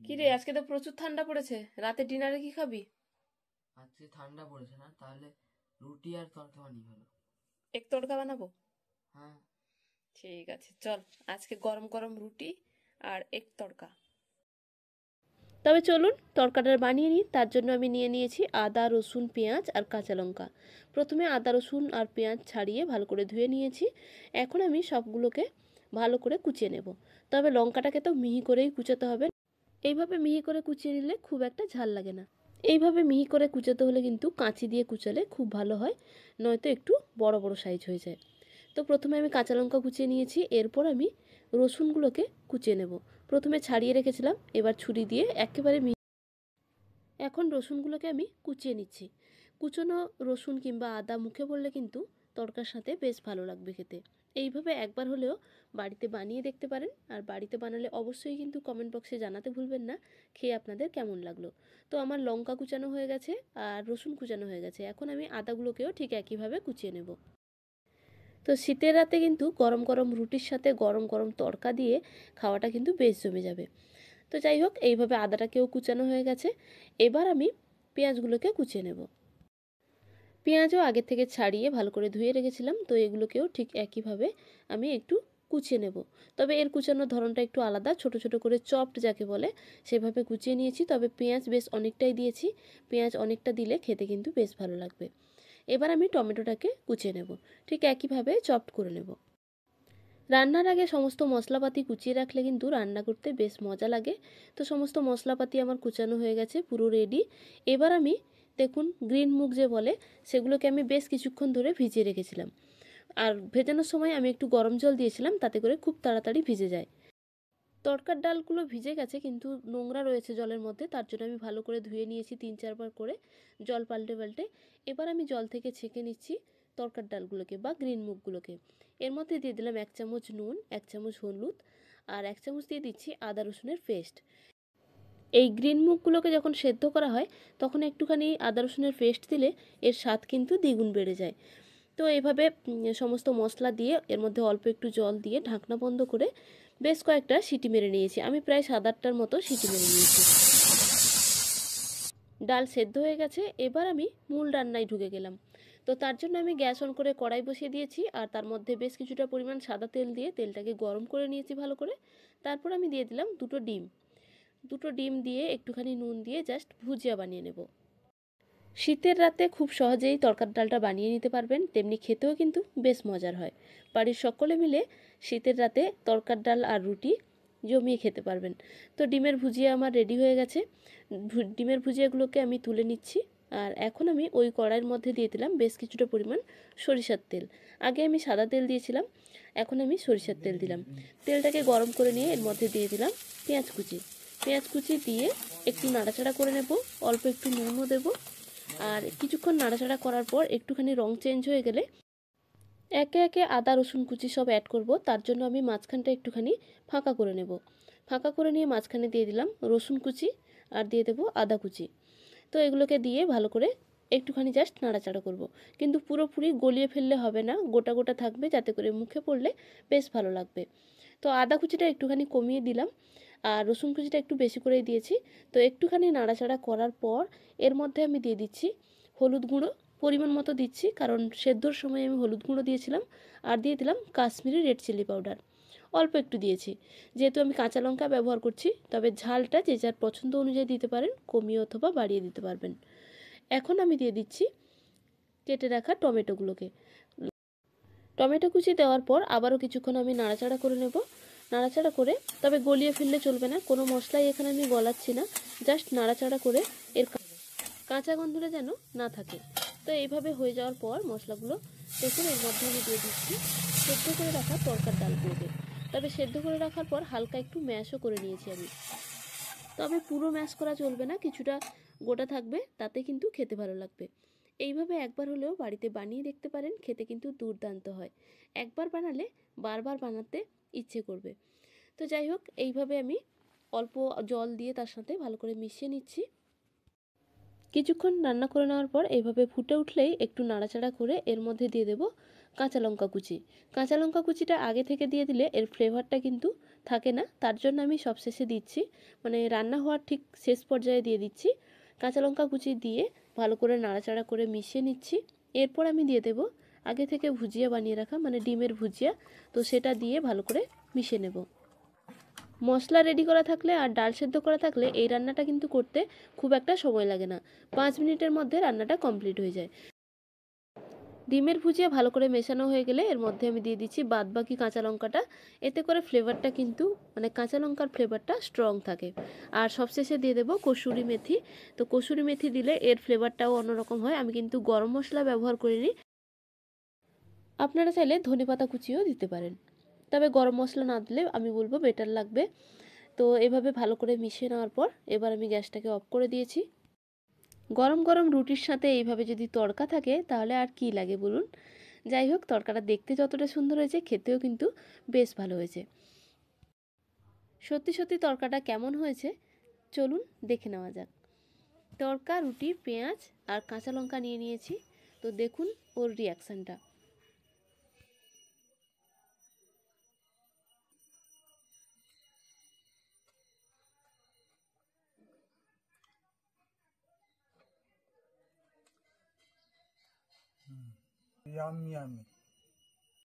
কি রে, আজকে তো প্রচুর ঠান্ডা পড়েছে। রাতে ডিনারে কি খাবি? আজকে ঠান্ডা পড়েছে না, তাহলে রুটি আর তরকা বানিয়ে ফেলো। এক তড়কা বানাবো। হ্যাঁ। ঠিক আছে, চল। আজকে গরম গরম রুটি আর এক তড়কা। তবে চলুন তড়কাটা বানিয়ে নিই। তার জন্য আমি নিয়ে নিয়েছি আদা, রসুন, পেঁয়াজ আর কাঁচা লঙ্কা। প্রথমে আদা, রসুন আর পেঁয়াজ ছাড়িয়ে ভালো করে ধুয়ে নিয়েছি। এখন আমি সবগুলোকে ভালো করে কুচিয়ে নেব। তবে লঙ্কাটাকে তো মিহি করেই কুচাতে হবে। এইভাবে মিহি করে কুচিয়ে নিলে খুব একটা ঝাল লাগে না। এইভাবে মিহি করে কুচাতে হলে কিন্তু কাঁচি দিয়ে কুচালে খুব ভালো হয়, নয়তো একটু বড় বড় সাইজ হয়ে যায়। তো প্রথমে আমি কাঁচা লঙ্কা কুচিয়ে নিয়েছি, এরপর আমি রসুনগুলোকে কুচিয়ে নেব। প্রথমে ছাড়িয়ে রেখেছিলাম, এবার ছুরি দিয়ে একেবারে এখন রসুনগুলোকে আমি কুচিয়ে নিচ্ছি। কুচনো রসুন কিংবা আদা মুখে পড়লে কিন্তু তড়কার সাথে বেশ ভালো লাগবে খেতে। এইভাবে একবার হলেও বাড়িতে বানিয়ে দেখতে পারেন, আর বাড়িতে বানালে অবশ্যই কিন্তু কমেন্ট বক্সে জানাতে ভুলবেন না খেয়ে আপনাদের কেমন লাগলো। তো আমার লঙ্কা কুচানো হয়ে গেছে আর রসুন কুচানো হয়ে গেছে। এখন আমি আদাগুলোকেও ঠিক একইভাবে কুচিয়ে নেব। তো শীতের রাতে কিন্তু গরম গরম রুটির সাথে গরম গরম তড়কা দিয়ে খাওয়াটা কিন্তু বেশ জমে যাবে। তো যাই হোক, এইভাবে আদাটাকেও কুচানো হয়ে গেছে। এবার আমি পেঁয়াজগুলোকে কুচিয়ে নেব। পেঁয়াজও আগে থেকে ছাড়িয়ে ভালো করে ধুয়ে রেখেছিলাম, তো এগুলোকেও ঠিক একইভাবে আমি একটু কুচিয়ে নেব। তবে এর কুচানোর ধরনটা একটু আলাদা, ছোট ছোট করে চপড যাকে বলে সেভাবে কুচিয়ে নিয়েছি। তবে পেঁয়াজ বেশ অনেকটাই দিয়েছি, পেঁয়াজ অনেকটা দিলে খেতে কিন্তু বেশ ভালো লাগবে। এবার আমি টমেটোটাকে কুচিয়ে নেব, ঠিক একইভাবে চপড করে নেব। রান্নার আগে সমস্ত মশলাপাতি কুচিয়ে রাখলে কিন্তু রান্না করতে বেশ মজা লাগে। তো সমস্ত মশলাপাতি আমার কুচানো হয়ে গেছে, পুরো রেডি। এবার আমি দেখুন গ্রিন মুগ যে বলে সেগুলোকে আমি বেশ কিছুক্ষণ ধরে ভিজিয়ে রেখেছিলাম। আর ভেজানোর সময় আমি একটু গরম জল দিয়েছিলাম, তাতে করে খুব তাড়াতাড়ি ভিজে যায়। তড়কার ডালগুলো ভিজে গেছে কিন্তু নোংরা রয়েছে জলের মধ্যে, তার জন্য আমি ভালো করে ধুয়ে নিয়েছি 3-4 বার করে, জল পাল্টে পাল্টে। এবার আমি জল থেকে ছেঁকে নিচ্ছি তড়কার ডালগুলোকে বা গ্রিন মুগগুলোকে। এর মধ্যে দিয়ে দিলাম 1 চামচ নুন, 1 চামচ হলুদ আর 1 চামচ দিয়ে দিচ্ছি আদা রসুনের পেস্ট। এই গ্রিন মুগগুলোকে যখন সেদ্ধ করা হয় তখন একটুখানি আদা রসুনের পেস্ট দিলে এর স্বাদ কিন্তু দ্বিগুণ বেড়ে যায়। তো এইভাবে সমস্ত মশলা দিয়ে এর মধ্যে অল্প একটু জল দিয়ে ঢাকনা বন্ধ করে বেশ কয়েকটা সিটি মেরে নিয়েছি। আমি প্রায় 7-8টার মতো সিটি মেরে নিয়েছি। ডাল সেদ্ধ হয়ে গেছে, এবার আমি মূল রান্নায় ঢুকে গেলাম। তো তার জন্য আমি গ্যাস অন করে কড়াই বসিয়ে দিয়েছি আর তার মধ্যে বেশ কিছুটা পরিমাণ সাদা তেল দিয়ে তেলটাকে গরম করে নিয়েছি ভালো করে। তারপর আমি দিয়ে দিলাম দুটো ডিম দিয়ে একটুখানি নুন দিয়ে জাস্ট ভুজিয়া বানিয়ে নেব। শীতের রাতে খুব সহজেই তড়কার ডালটা বানিয়ে নিতে পারবেন, তেমনি খেতেও কিন্তু বেশ মজার হয়। বাড়ির সকলে মিলে শীতের রাতে তড়কার ডাল আর রুটি জমিয়ে খেতে পারবেন। তো ডিমের ভুজিয়া আমার রেডি হয়ে গেছে। ডিমের ভুজিয়াগুলোকে আমি তুলে নিচ্ছি। আর এখন আমি ওই কড়াইয়ের মধ্যে দিয়ে দিলাম বেশ কিছুটা পরিমাণ সরিষার তেল। আগে আমি সাদা তেল দিয়েছিলাম, এখন আমি সরিষার তেল দিলাম। তেলটাকে গরম করে নিয়ে এর মধ্যে দিয়ে দিলাম পেঁয়াজ কুচি দিয়ে একটু নাড়াচাড়া করে নেব। অল্প একটু নুনও দেবো। আর কিছুক্ষণ নাড়াচাড়া করার পর একটুখানি রং চেঞ্জ হয়ে গেলে একে একে আদা রসুন কুচি সব অ্যাড করব। তার জন্য আমি মাঝখানটা একটুখানি ফাঁকা করে নেব। ফাঁকা করে নিয়ে মাঝখানে দিয়ে দিলাম রসুন কুচি আর দিয়ে দেবো আদা কুচি। তো এগুলোকে দিয়ে ভালো করে একটুখানি জাস্ট নাড়াচাড়া করব। কিন্তু পুরোপুরি গলিয়ে ফেললে হবে না, গোটা গোটা থাকবে, যাতে করে মুখে পড়লে বেশ ভালো লাগবে। তো আদা কুচিটা একটুখানি কমিয়ে দিলাম আর রসুন কুচিটা একটু বেশি করেই দিয়েছি। তো একটুখানি নাড়াচাড়া করার পর এর মধ্যে আমি দিয়ে দিচ্ছি হলুদ গুঁড়ো, পরিমাণ মতো দিচ্ছি, কারণ সেদ্ধর সময় আমি হলুদ গুঁড়ো দিয়েছিলাম। আর দিয়ে দিলাম কাশ্মীরি রেড চিলি পাউডার, অল্প একটু দিয়েছি, যেহেতু আমি কাঁচা লঙ্কা ব্যবহার করছি। তবে ঝালটা যে যার পছন্দ অনুযায়ী দিতে পারেন, কমিয়ে অথবা বাড়িয়ে দিতে পারবেন। এখন আমি দিয়ে দিচ্ছি কেটে রাখা টমেটোগুলোকে। টমেটো কুচি দেওয়ার পর আবারও কিছুক্ষণ আমি নাড়াচাড়া করে নেব। নাড়াচাড়া করে, তবে গলিয়ে ফেললে চলবে না, কোনো মশলাই এখানে আমি গলাচ্ছি না, জাস্ট নাড়াচাড়া করে এর কাঁচা গন্ধটা যেন না থাকে। তো এইভাবে হয়ে যাওয়ার পর মশলাগুলো দেখুন এর মধ্যে আমি দিয়ে দিচ্ছি সেদ্ধ করে রাখা তরকার ডালগুলোকে। তবে সেদ্ধ করে রাখার পর হালকা একটু ম্যাশও করে নিয়েছি আমি। তবে পুরো ম্যাশ করা চলবে না, কিছুটা গোটা থাকবে, তাতে কিন্তু খেতে ভালো লাগবে। এইভাবে একবার হলেও বাড়িতে বানিয়ে দেখতে পারেন, খেতে কিন্তু দুর্দান্ত হয়। একবার বানালে বারবার বানাতে ইচ্ছে করবে। তো যাই হোক, এইভাবে আমি অল্প জল দিয়ে তার সাথে ভালো করে মিশিয়ে নিচ্ছি। কিছুক্ষণ রান্না করে নেওয়ার পর এইভাবে ফুটে উঠলেই একটু নাড়াচাড়া করে এর মধ্যে দিয়ে দেব কাঁচা লঙ্কা কুচি। কাঁচা লঙ্কা কুচিটা আগে থেকে দিয়ে দিলে এর ফ্লেভারটা কিন্তু থাকে না, তার জন্য আমি সবশেষে দিচ্ছি, মানে রান্না হওয়ার ঠিক শেষ পর্যায়ে দিয়ে দিচ্ছি। কাঁচা লঙ্কা কুচি দিয়ে ভালো করে নাড়াচাড়া করে মিশিয়ে নিচ্ছি। এরপর আমি দিয়ে দেব আগে থেকে ভুজিয়া বানিয়ে রাখা, মানে ডিমের ভুজিয়া, তো সেটা দিয়ে ভালো করে মিশিয়ে নেব। মশলা রেডি করা থাকলে আর ডাল সেদ্ধ করা থাকলে এই রান্নাটা কিন্তু করতে খুব একটা সময় লাগে না, 5 মিনিটের মধ্যে রান্নাটা কমপ্লিট হয়ে যায়। ডিমের ভুজিয়া ভালো করে মেশানো হয়ে গেলে এর মধ্যে আমি দিয়ে দিচ্ছি বাদবাকি কাঁচা লঙ্কাটা। এতে করে ফ্লেভারটা কিন্তু, মানে কাঁচা লঙ্কার ফ্লেভারটা স্ট্রং থাকে। আর সবশেষে দিয়ে দেবো কসুরি মেথি। তো কসুরি মেথি দিলে এর ফ্লেভারটাও অন্যরকম হয়। আমি কিন্তু গরম মশলা ব্যবহার করিনি, আপনারা চাইলে ধনেপাতা কুচিও দিতে পারেন, তবে গরম মশলা না দিলে আমি বলবো বেটার লাগবে। তো এভাবে ভালো করে মিশিয়ে নেওয়ার পর এবার আমি গ্যাসটাকে অফ করে দিয়েছি। গরম গরম রুটির সাথে এইভাবে যদি তড়কা থাকে তাহলে আর কি লাগে বলুন। যাই হোক, তড়কাটা দেখতে যতটা সুন্দর হয়েছে খেতেও কিন্তু বেশ ভালো হয়েছে। সত্যি সত্যি তড়কাটা কেমন হয়েছে চলুন দেখে নেওয়া যাক। তড়কা, রুটি, পেঁয়াজ আর কাঁচা লঙ্কা নিয়ে নিয়েছি, তো দেখুন ওর রিয়াকশানটা। Yummy, yummy.